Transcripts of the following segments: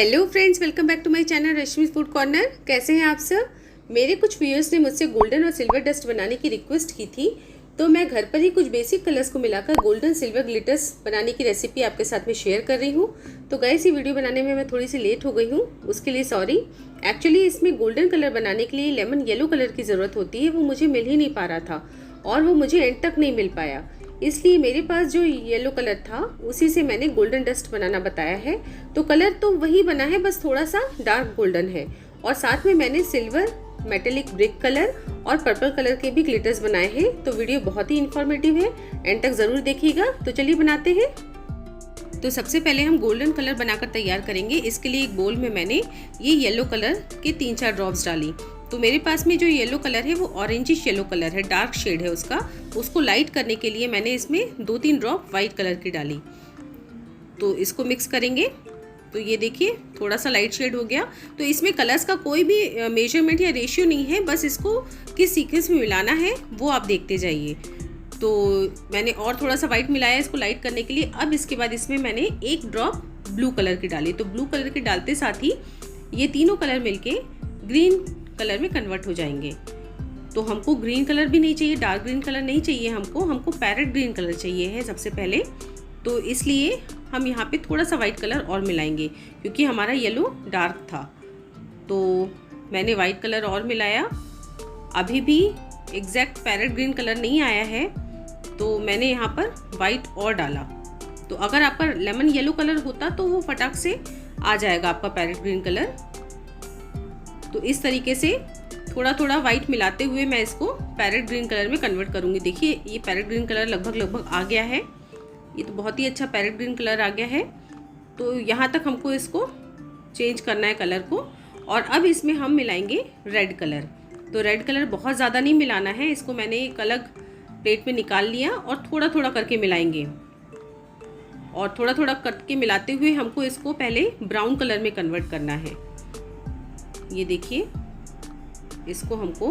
Hello friends, welcome back to my channel Rashmi food corner. कैसे हैं आप सब। मेरे कुछ व्यूअर्स ने मुझसे गोल्डन और सिल्वर डस्ट बनाने की रिक्वेस्ट की थी, तो मैं घर पर ही कुछ बेसिक कलर्स को मिलाकर गोल्डन सिल्वर ग्लिटर्स बनाने की रेसिपी आपके साथ में शेयर कर रही हूँ। तो गाइस, ये वीडियो बनाने में मैं थोड़ी सी लेट हो गई हूँ, उसके लिए सॉरी। एक्चुअली इसमें गोल्डन कलर बनाने के लिए लेमन येलो कलर की ज़रूरत होती है, वो मुझे मिल ही नहीं पा रहा था और वो मुझे एंड तक नहीं मिल पाया। इसलिए मेरे पास जो येलो कलर था उसी से मैंने गोल्डन डस्ट बनाना बताया है। तो कलर तो वही बना है, बस थोड़ा सा डार्क गोल्डन है। और साथ में मैंने सिल्वर, मेटेलिक ब्रिक कलर और पर्पल कलर के भी ग्लिटर्स बनाए हैं। तो वीडियो बहुत ही इन्फॉर्मेटिव है, एंड तक ज़रूर देखिएगा। तो चलिए बनाते हैं। तो सबसे पहले हम गोल्डन कलर बनाकर तैयार करेंगे। इसके लिए एक बोल में मैंने ये येलो कलर के 3-4 ड्रॉप्स डाली। तो मेरे पास में जो येलो कलर है वो ऑरेंजिश येलो कलर है, डार्क शेड है उसका। उसको लाइट करने के लिए मैंने इसमें 2-3 ड्रॉप वाइट कलर की डाली। तो इसको मिक्स करेंगे। तो ये देखिए थोड़ा सा लाइट शेड हो गया। तो इसमें कलर्स का कोई भी मेजरमेंट या रेशियो नहीं है, बस इसको किस सीक्वेंस में मिलाना है वो आप देखते जाइए। तो मैंने और थोड़ा सा वाइट मिलाया इसको लाइट करने के लिए। अब इसके बाद इसमें मैंने एक ड्रॉप ब्लू कलर की डाली। तो ब्लू कलर के डालते साथ ही ये तीनों कलर मिलके ग्रीन कलर में कन्वर्ट हो जाएंगे। तो हमको ग्रीन कलर भी नहीं चाहिए, डार्क ग्रीन कलर नहीं चाहिए, हमको पैरेट ग्रीन कलर चाहिए है सबसे पहले। तो इसलिए हम यहाँ पे थोड़ा सा वाइट कलर और मिलाएंगे, क्योंकि हमारा येलो डार्क था। तो मैंने वाइट कलर और मिलाया। अभी भी एग्जैक्ट पैरेट ग्रीन कलर नहीं आया है, तो मैंने यहाँ पर वाइट और डाला। तो अगर आपका लेमन येलो कलर होता तो वो फटाक से आ जाएगा आपका पैरेट ग्रीन कलर। तो इस तरीके से थोड़ा थोड़ा वाइट मिलाते हुए मैं इसको पैरेट ग्रीन कलर में कन्वर्ट करूँगी। देखिए ये पैरेट ग्रीन कलर लगभग आ गया है। ये तो बहुत ही अच्छा पैरेट ग्रीन कलर आ गया है। तो यहाँ तक हमको इसको चेंज करना है कलर को। और अब इसमें हम मिलाएंगे रेड कलर। तो रेड कलर बहुत ज़्यादा नहीं मिलाना है, इसको मैंने एक अलग प्लेट में निकाल लिया और थोड़ा थोड़ा करके मिलाएंगे। और थोड़ा थोड़ा करके मिलाते हुए हमको इसको पहले ब्राउन कलर में कन्वर्ट करना है। ये देखिए इसको हमको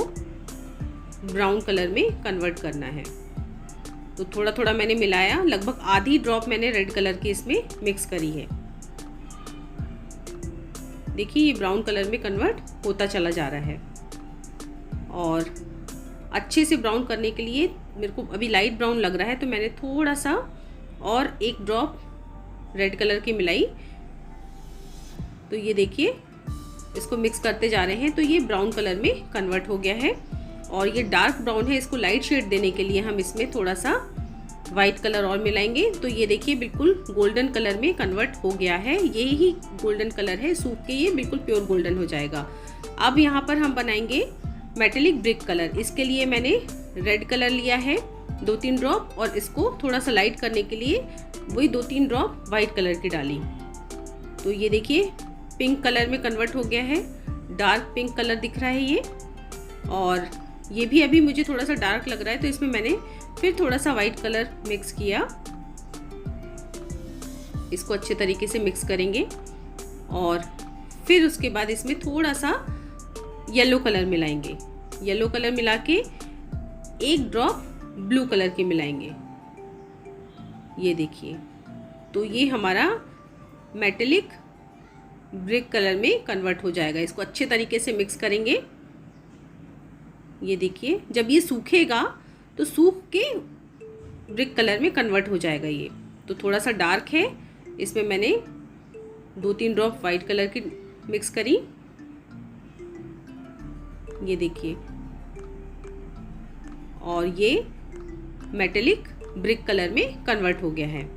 ब्राउन कलर में कन्वर्ट करना है। तो थोड़ा थोड़ा मैंने मिलाया, लगभग आधी ड्रॉप मैंने रेड कलर की इसमें मिक्स करी है। देखिए ये ब्राउन कलर में कन्वर्ट होता चला जा रहा है। और अच्छे से ब्राउन करने के लिए मेरे को अभी लाइट ब्राउन लग रहा है, तो मैंने थोड़ा सा और एक ड्रॉप रेड कलर की मिलाई। तो ये देखिए इसको मिक्स करते जा रहे हैं। तो ये ब्राउन कलर में कन्वर्ट हो गया है। और ये डार्क ब्राउन है, इसको लाइट शेड देने के लिए हम इसमें थोड़ा सा वाइट कलर और मिलाएंगे। तो ये देखिए बिल्कुल गोल्डन कलर में कन्वर्ट हो गया है। यही गोल्डन कलर है, सूख के ये बिल्कुल प्योर गोल्डन हो जाएगा। अब यहाँ पर हम बनाएंगे मेटेलिक ब्रिक कलर। इसके लिए मैंने रेड कलर लिया है 2-3 ड्रॉप, और इसको थोड़ा सा लाइट करने के लिए वही 2-3 ड्रॉप वाइट कलर की डाली। तो ये देखिए पिंक कलर में कन्वर्ट हो गया है, डार्क पिंक कलर दिख रहा है ये। और ये भी अभी मुझे थोड़ा सा डार्क लग रहा है, तो इसमें मैंने फिर थोड़ा सा वाइट कलर मिक्स किया। इसको अच्छे तरीके से मिक्स करेंगे और फिर उसके बाद इसमें थोड़ा सा येलो कलर मिलाएंगे। येलो कलर मिला के एक ड्रॉप ब्लू कलर के मिलाएंगे। ये देखिए तो ये हमारा मेटेलिक ब्रिक कलर में कन्वर्ट हो जाएगा। इसको अच्छे तरीके से मिक्स करेंगे। ये देखिए जब ये सूखेगा तो सूख के ब्रिक कलर में कन्वर्ट हो जाएगा ये। तो थोड़ा सा डार्क है, इसमें मैंने 2-3 ड्रॉप वाइट कलर की मिक्स करी। ये देखिए और ये मेटेलिक ब्रिक कलर में कन्वर्ट हो गया है।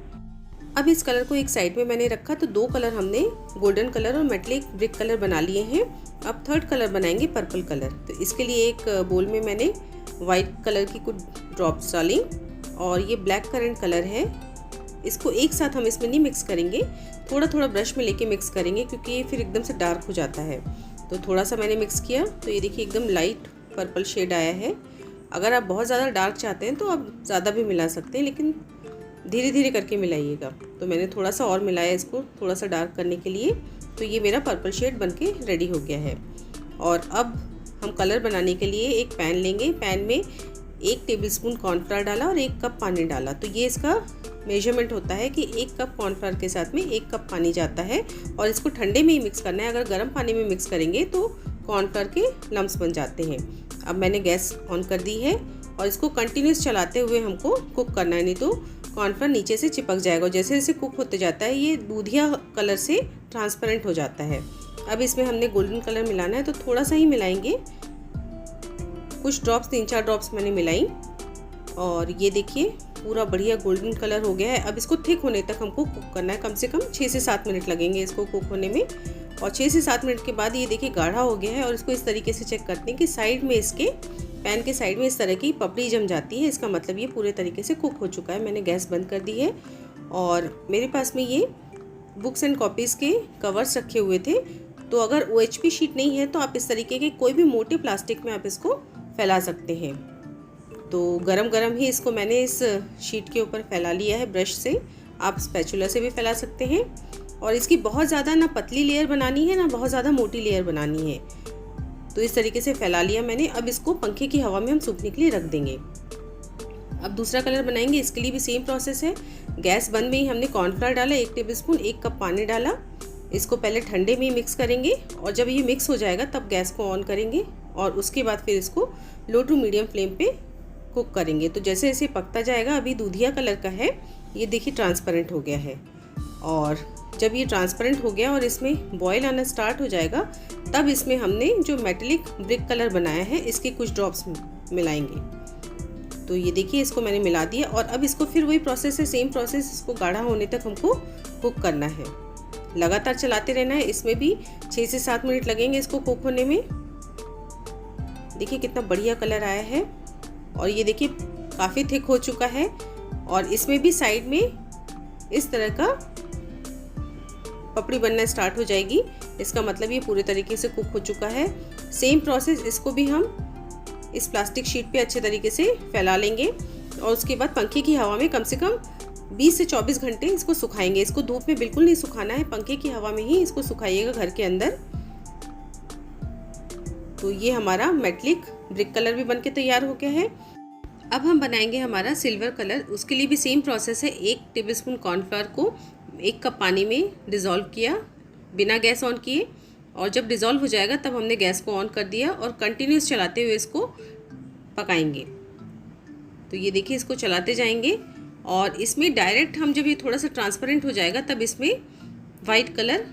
अब इस कलर को एक साइड में मैंने रखा। तो 2 कलर हमने गोल्डन कलर और मेटेलिक ब्रिक कलर बना लिए हैं। अब थर्ड कलर बनाएंगे पर्पल कलर। तो इसके लिए एक बोल में मैंने वाइट कलर की कुछ ड्रॉप्स डाली, और ये ब्लैक करंट कलर है। इसको एक साथ हम इसमें नहीं मिक्स करेंगे, थोड़ा थोड़ा ब्रश में लेके मिक्स करेंगे, क्योंकि ये फिर एकदम से डार्क हो जाता है। तो थोड़ा सा मैंने मिक्स किया। तो ये देखिए एकदम लाइट पर्पल शेड आया है। अगर आप बहुत ज़्यादा डार्क चाहते हैं तो आप ज़्यादा भी मिला सकते हैं, लेकिन धीरे धीरे करके मिलाइएगा। तो मैंने थोड़ा सा और मिलाया इसको थोड़ा सा डार्क करने के लिए। तो ये मेरा पर्पल शेड बनके रेडी हो गया है। और अब हम कलर बनाने के लिए एक पैन लेंगे। पैन में 1 टेबलस्पून कॉर्नफ्लावर डाला और 1 कप पानी डाला। तो ये इसका मेजरमेंट होता है कि 1 कप कॉर्नफ्लावर के साथ में 1 कप पानी जाता है और इसको ठंडे में ही मिक्स करना है। अगर गर्म पानी में मिक्स करेंगे तो कॉर्नफ्लावर के लम्स बन जाते हैं। अब मैंने गैस ऑन कर दी है और इसको कंटिन्यूस चलाते हुए हमको कुक करना है, नहीं तो कॉर्नफ्लावर नीचे से चिपक जाएगा। और जैसे जैसे कुक होते जाता है ये दूधिया कलर से ट्रांसपेरेंट हो जाता है। अब इसमें हमने गोल्डन कलर मिलाना है, तो थोड़ा सा ही मिलाएंगे, कुछ ड्रॉप्स, 3-4 ड्रॉप्स मैंने मिलाई और ये देखिए पूरा बढ़िया गोल्डन कलर हो गया है। अब इसको थिक होने तक हमको कुक करना है, कम से कम 6 से 7 मिनट लगेंगे इसको कुक होने में। और 6 से 7 मिनट के बाद ये देखिए गाढ़ा हो गया है और इसको इस तरीके से चेक करते हैं कि साइड में, इसके पैन के साइड में इस तरह की पपड़ी जम जाती है, इसका मतलब ये पूरे तरीके से कुक हो चुका है। मैंने गैस बंद कर दी है और मेरे पास में ये बुक्स एंड कॉपीज़ के कवर्स रखे हुए थे, तो अगर OHP शीट नहीं है तो आप इस तरीके के कोई भी मोटे प्लास्टिक में आप इसको फैला सकते हैं। तो गरम गरम ही इसको मैंने इस शीट के ऊपर फैला लिया है ब्रश से, आप स्पैचुला से भी फैला सकते हैं। और इसकी बहुत ज़्यादा ना पतली लेयर बनानी है ना बहुत ज़्यादा मोटी लेयर बनानी है, तो इस तरीके से फैला लिया मैंने। अब इसको पंखे की हवा में हम सूखने के लिए रख देंगे। अब दूसरा कलर बनाएंगे, इसके लिए भी सेम प्रोसेस है। गैस बंद में ही हमने कॉर्नफ्लावर डाला 1 टेबलस्पून, 1 कप पानी डाला। इसको पहले ठंडे में ही मिक्स करेंगे और जब ये मिक्स हो जाएगा तब गैस को ऑन करेंगे और उसके बाद फिर इसको लो टू मीडियम फ्लेम पे कुक करेंगे। तो जैसे जैसे पकता जाएगा, अभी दूधिया कलर का है, ये देखिए ट्रांसपेरेंट हो गया है। और जब ये ट्रांसपेरेंट हो गया और इसमें बॉयल आना स्टार्ट हो जाएगा, तब इसमें हमने जो मेटेलिक ब्रिक कलर बनाया है इसके कुछ ड्रॉप्स मिलाएंगे। तो ये देखिए इसको मैंने मिला दिया और अब इसको फिर वही प्रोसेस है, सेम प्रोसेस, इसको गाढ़ा होने तक हमको कुक करना है। लगातार चलाते रहना है, इसमें भी 6 से 7 मिनट लगेंगे इसको कुक होने में। देखिए कितना बढ़िया कलर आया है और ये देखिए काफ़ी थिक हो चुका है और इसमें भी साइड में इस तरह का पपड़ी बनना स्टार्ट हो जाएगी, इसका मतलब ये पूरे तरीके से कुक हो चुका है। सेम प्रोसेस, इसको भी हम इस प्लास्टिक शीट पे अच्छे तरीके से फैला लेंगे और उसके बाद पंखे की हवा में कम से कम 20 से 24 घंटे इसको सुखाएंगे। इसको धूप में बिल्कुल नहीं सुखाना है, पंखे की हवा में ही इसको सुखाइएगा घर के अंदर। तो ये हमारा मेटेलिक ब्रिक कलर भी बनके तैयार हो गया है। अब हम बनाएंगे हमारा सिल्वर कलर। उसके लिए भी सेम प्रोसेस है। 1 टेबलस्पून कॉर्नफ्लावर को 1 कप पानी में डिज़ोल्व किया बिना गैस ऑन किए, और जब डिज़ोल्व हो जाएगा तब हमने गैस को ऑन कर दिया और कंटिन्यूस चलाते हुए इसको पकाएंगे। तो ये देखिए इसको चलाते जाएंगे और इसमें डायरेक्ट हम जब ये थोड़ा सा ट्रांसपेरेंट हो जाएगा तब इसमें वाइट कलर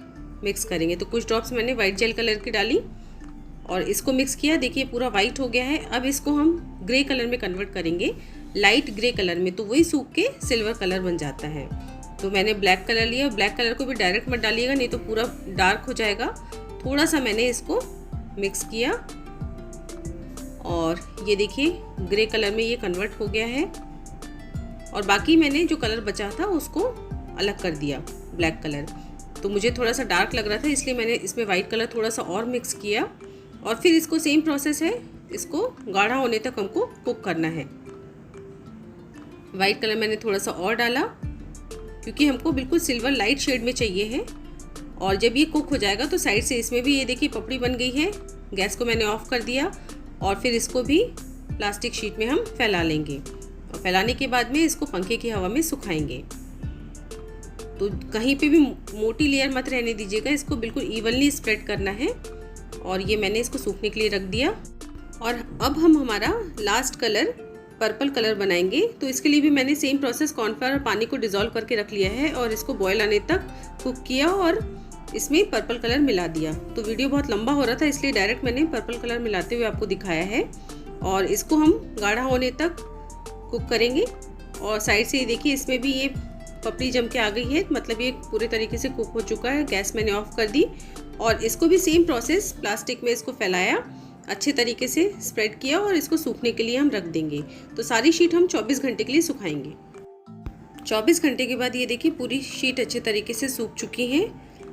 मिक्स करेंगे। तो कुछ ड्रॉप्स मैंने वाइट जेल कलर की डाली और इसको मिक्स किया। देखिए पूरा वाइट हो गया है। अब इसको हम ग्रे कलर में कन्वर्ट करेंगे, लाइट ग्रे कलर में, तो वही सूख के सिल्वर कलर बन जाता है। तो मैंने ब्लैक कलर लिया। ब्लैक कलर को भी डायरेक्ट मत डालिएगा, नहीं तो पूरा डार्क हो जाएगा। थोड़ा सा मैंने इसको मिक्स किया और ये देखिए ग्रे कलर में ये कन्वर्ट हो गया है। और बाकी मैंने जो कलर बचा था उसको अलग कर दिया, ब्लैक कलर। तो मुझे थोड़ा सा डार्क लग रहा था, इसलिए मैंने इसमें वाइट कलर थोड़ा सा और मिक्स किया। और फिर इसको सेम प्रोसेस है, इसको गाढ़ा होने तक हमको कुक करना है। वाइट कलर मैंने थोड़ा सा और डाला क्योंकि हमको बिल्कुल सिल्वर लाइट शेड में चाहिए है। और जब ये कुक हो जाएगा तो साइड से इसमें भी ये देखिए पपड़ी बन गई है। गैस को मैंने ऑफ कर दिया और फिर इसको भी प्लास्टिक शीट में हम फैला लेंगे और फैलाने के बाद में इसको पंखे की हवा में सुखाएंगे। तो कहीं पे भी मोटी लेयर मत रहने दीजिएगा, इसको बिल्कुल इवनली स्प्रेड करना है। और ये मैंने इसको सूखने के लिए रख दिया। और अब हम हमारा लास्ट कलर पर्पल कलर बनाएंगे। तो इसके लिए भी मैंने सेम प्रोसेस, कॉर्नफ्लावर और पानी को डिज़ोल्व करके रख लिया है और इसको बॉयल आने तक कुक किया और इसमें पर्पल कलर मिला दिया। तो वीडियो बहुत लंबा हो रहा था इसलिए डायरेक्ट मैंने पर्पल कलर मिलाते हुए आपको दिखाया है। और इसको हम गाढ़ा होने तक कुक करेंगे। और साइड से ये देखिए इसमें भी ये पपड़ी जम के आ गई है, मतलब ये पूरे तरीके से कुक हो चुका है। गैस मैंने ऑफ कर दी और इसको भी सेम प्रोसेस, प्लास्टिक में इसको फैलाया, अच्छे तरीके से स्प्रेड किया और इसको सूखने के लिए हम रख देंगे। तो सारी शीट हम 24 घंटे के लिए सुखाएंगे। 24 घंटे के बाद ये देखिए पूरी शीट अच्छे तरीके से सूख चुकी है।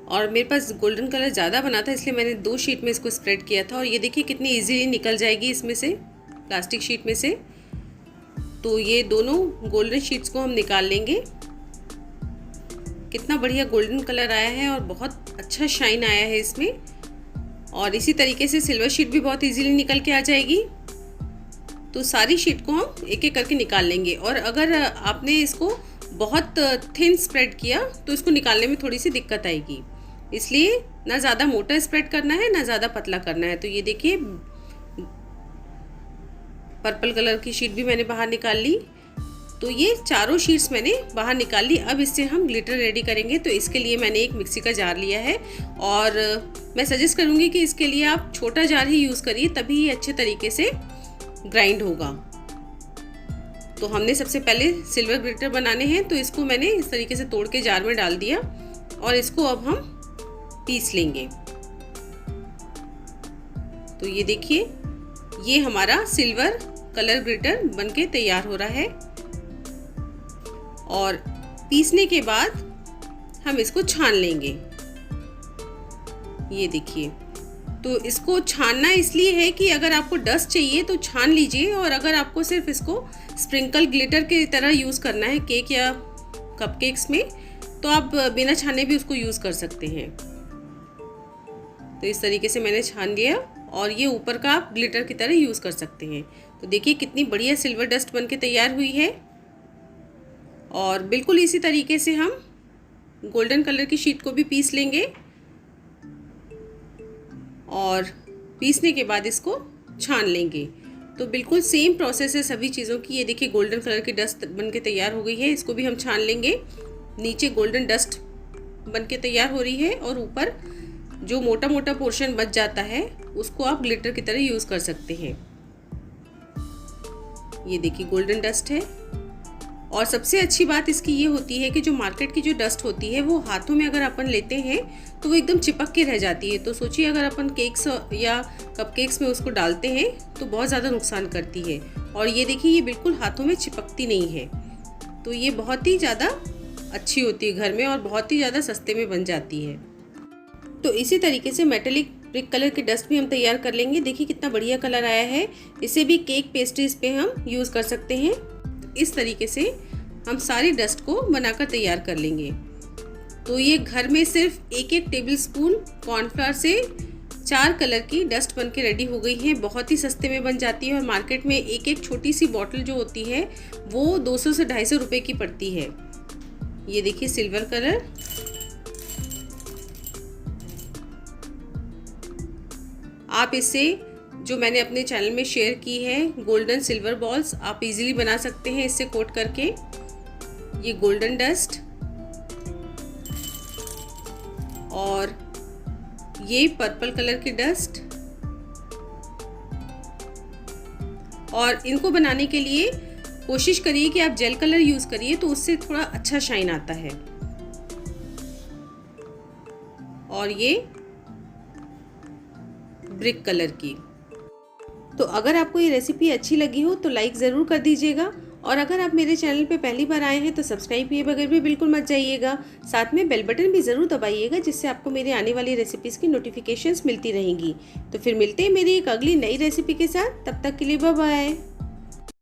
और मेरे पास गोल्डन कलर ज़्यादा बना था इसलिए मैंने 2 शीट में इसको स्प्रेड किया था। और ये देखिए कितनी ईजीली निकल जाएगी इसमें से, प्लास्टिक शीट में से। तो ये दोनों गोल्डन शीट्स को हम निकाल लेंगे। कितना बढ़िया गोल्डन कलर आया है और बहुत अच्छा शाइन आया है इसमें। और इसी तरीके से सिल्वर शीट भी बहुत इजीली निकल के आ जाएगी। तो सारी शीट को हम एक एक करके निकाल लेंगे। और अगर आपने इसको बहुत थिन स्प्रेड किया तो इसको निकालने में थोड़ी सी दिक्कत आएगी, इसलिए ना ज़्यादा मोटा स्प्रेड करना है ना ज़्यादा पतला करना है। तो ये देखिए पर्पल कलर की शीट भी मैंने बाहर निकाल ली। तो ये चारों शीट्स मैंने बाहर निकाल ली। अब इससे हम ग्लिटर रेडी करेंगे। तो इसके लिए मैंने एक मिक्सी का जार लिया है और मैं सजेस्ट करूँगी कि इसके लिए आप छोटा जार ही यूज़ करिए, तभी ये अच्छे तरीके से ग्राइंड होगा। तो हमने सबसे पहले सिल्वर ग्लिटर बनाने हैं, तो इसको मैंने इस तरीके से तोड़ के जार में डाल दिया और इसको अब हम पीस लेंगे। तो ये देखिए ये हमारा सिल्वर कलर ग्लिटर बनके तैयार हो रहा है। और पीसने के बाद हम इसको छान लेंगे। ये देखिए, तो इसको छानना इसलिए है कि अगर आपको डस्ट चाहिए तो छान लीजिए, और अगर आपको सिर्फ इसको स्प्रिंकल ग्लिटर की तरह यूज़ करना है केक या कपकेक्स में, तो आप बिना छाने भी उसको यूज़ कर सकते हैं। तो इस तरीके से मैंने छान लिया और ये ऊपर का आप ग्लिटर की तरह यूज़ कर सकते हैं। तो देखिए कितनी बढ़िया सिल्वर डस्ट बनके तैयार हुई है। और बिल्कुल इसी तरीके से हम गोल्डन कलर की शीट को भी पीस लेंगे और पीसने के बाद इसको छान लेंगे। तो बिल्कुल सेम प्रोसेस है सभी चीज़ों की। ये देखिए गोल्डन कलर की डस्ट बनके तैयार हो गई है, इसको भी हम छान लेंगे। नीचे गोल्डन डस्ट बनके तैयार हो रही है और ऊपर जो मोटा मोटा पोर्शन बच जाता है उसको आप ग्लिटर की तरह यूज़ कर सकते हैं। ये देखिए गोल्डन डस्ट है। और सबसे अच्छी बात इसकी ये होती है कि जो मार्केट की जो डस्ट होती है वो हाथों में अगर अपन लेते हैं तो वो एकदम चिपक के रह जाती है। तो सोचिए अगर अपन केक्स या कपकेक्स में उसको डालते हैं तो बहुत ज़्यादा नुकसान करती है। और ये देखिए ये बिल्कुल हाथों में चिपकती नहीं है। तो ये बहुत ही ज़्यादा अच्छी होती है घर में और बहुत ही ज़्यादा सस्ते में बन जाती है। तो इसी तरीके से मेटेलिक ब्रिक कलर की डस्ट भी हम तैयार कर लेंगे। देखिए कितना बढ़िया कलर आया है। इसे भी केक पेस्ट्रीज पे हम यूज़ कर सकते हैं। इस तरीके से हम सारी डस्ट को बनाकर तैयार कर लेंगे। तो ये घर में सिर्फ एक एक टेबल स्पून कॉर्नफ्लावर से 4 कलर की डस्ट बनके रेडी हो गई है। बहुत ही सस्ते में बन जाती है और मार्केट में एक एक छोटी सी बॉटल जो होती है वो 200 से 250 रुपए की पड़ती है। ये देखिए सिल्वर कलर। आप इसे जो मैंने अपने चैनल में शेयर की है गोल्डन सिल्वर बॉल्स आप इजीली बना सकते हैं इससे कोट करके। ये गोल्डन डस्ट और ये पर्पल कलर की डस्ट। और इनको बनाने के लिए कोशिश करिए कि आप जेल कलर यूज करिए, तो उससे थोड़ा अच्छा शाइन आता है। और ये ब्रिक कलर की। तो अगर आपको ये रेसिपी अच्छी लगी हो तो लाइक ज़रूर कर दीजिएगा, और अगर आप मेरे चैनल पे पहली बार आए हैं तो सब्सक्राइब किए बगैर भी बिल्कुल मत जाइएगा। साथ में बेल बटन भी ज़रूर दबाइएगा, जिससे आपको मेरे आने वाली रेसिपीज़ की नोटिफिकेशंस मिलती रहेंगी। तो फिर मिलते हैं मेरी एक अगली नई रेसिपी के साथ। तब तक के लिए बाय बाय।